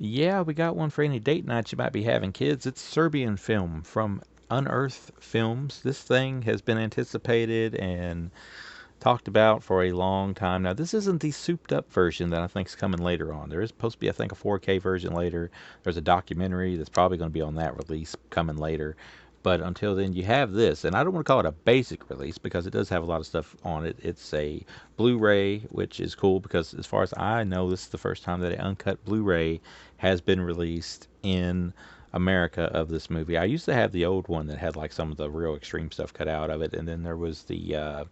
Yeah, we got one for any date night you might be having, kids. It's Serbian film from Unearthed Films. This thing has been anticipated and talked about for a long time. Now, this isn't the souped up version that I think is coming later on. There is supposed to be, I think, a 4K version later. There's a documentary that's probably going to be on that release coming later. But until then, you have this, and I don't want to call it a basic release because it does have a lot of stuff on it. It's a Blu-ray, which is cool because, as far as I know, this is the first time that an uncut Blu-ray has been released in America of this movie. I used to have the old one that had like some of the real extreme stuff cut out of it, and then there was the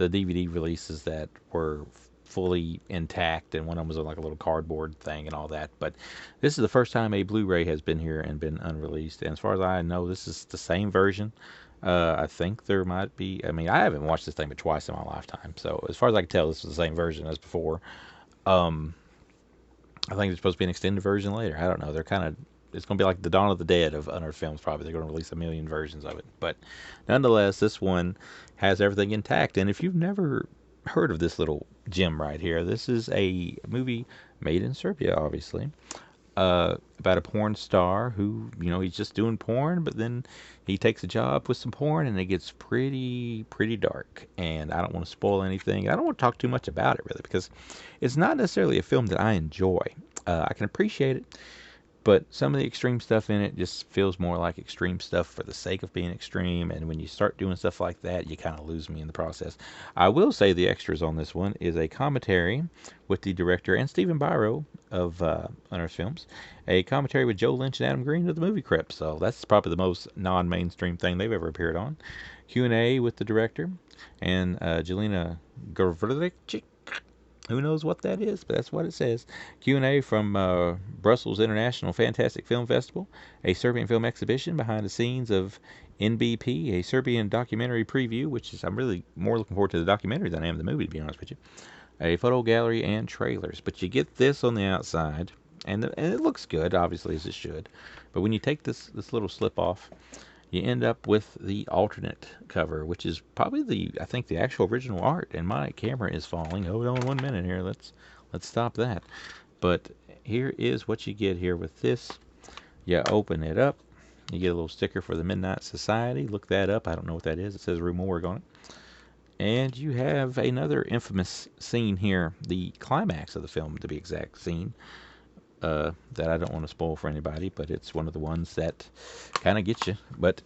DVD releases that were fully intact, and one of them was like a little cardboard thing and all that. But this is the first time a Blu-ray has been here and been unreleased. And as far as I know, this is the same version. I think there might be. I mean, I haven't watched this thing but twice in my lifetime, so as far as I can tell, this is the same version as before. Um, I think there's supposed to be an extended version later. I don't know. They're kind of. It's going to be like the Dawn of the Dead of Unearthed Films. Probably they're going to release a million versions of it, but nonetheless, this one has everything intact. And if you've never heard of this little gem right here, this is a movie made in Serbia, obviously, about a porn star who, he's just doing porn, but then he takes a job with some porn, and it gets pretty dark. And I don't want to spoil anything. I don't want to talk too much about it, really, because it's not necessarily a film that I enjoy. I can appreciate it, but some of the extreme stuff in it just feels more like extreme stuff for the sake of being extreme. And when you start doing stuff like that, you kind of lose me in the process. I will say the extras on this one is a commentary with the director and Stephen Biro of Unearthed Films, a commentary with Joe Lynch and Adam Green of the movie Crypt. So that's probably the most non-mainstream thing they've ever appeared on. Q&A with the director and Jelena Gavrilović. Who knows what that is, but that's what it says. Q&A from Brussels International Fantastic Film Festival, a Serbian film exhibition behind the scenes of NBP, a Serbian documentary preview, which is, I'm really more looking forward to the documentary than I am the movie, to be honest with you. A photo gallery and trailers. But you get this on the outside, and it looks good, obviously, as it should. But when you take this little slip off, you end up with the alternate cover, which is probably I think the actual original art. And my camera is falling. Hold on 1 minute here. Let's stop that. But here is what you get here with this. You open it up. You get a little sticker for the Midnight Society. Look that up. I don't know what that is. It says Rue Morgue on it. And you have another infamous scene here, the climax of the film, to be exact, scene that I don't want to spoil for anybody, but it's one of the ones that kind of gets you. But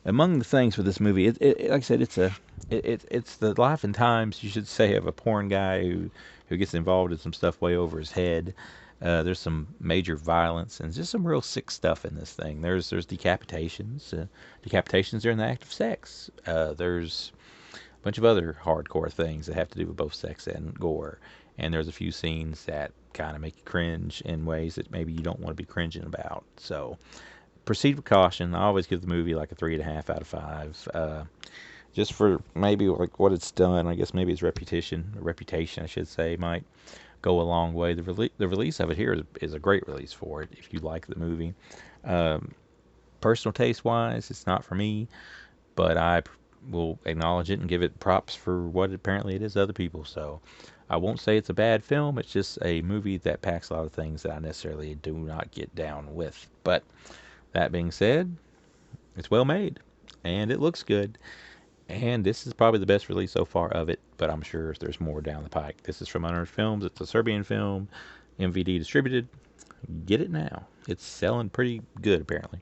among the things with this movie, like I said, it's the life and times, you should say, of a porn guy who gets involved in some stuff way over his head. There's some major violence and just some real sick stuff in this thing. There's decapitations. Decapitations during the act of sex. There's a bunch of other hardcore things that have to do with both sex and gore. And there's a few scenes that kind of make you cringe in ways that maybe you don't want to be cringing about. So proceed with caution. I always give the movie like a 3.5 out of 5. Just for maybe like what it's done. I guess maybe its reputation, I should say, might go a long way. The release of it here is a great release for it if you like the movie. Personal taste wise, it's not for me, but I will acknowledge it and give it props for what apparently it is to other people. So I won't say it's a bad film. It's just a movie that packs a lot of things that I necessarily do not get down with. But that being said, it's well made and it looks good. And this is probably the best release so far of it, but I'm sure there's more down the pike. This is from Unearthed Films. It's a Serbian film, MVD distributed. Get it now. It's selling pretty good, apparently.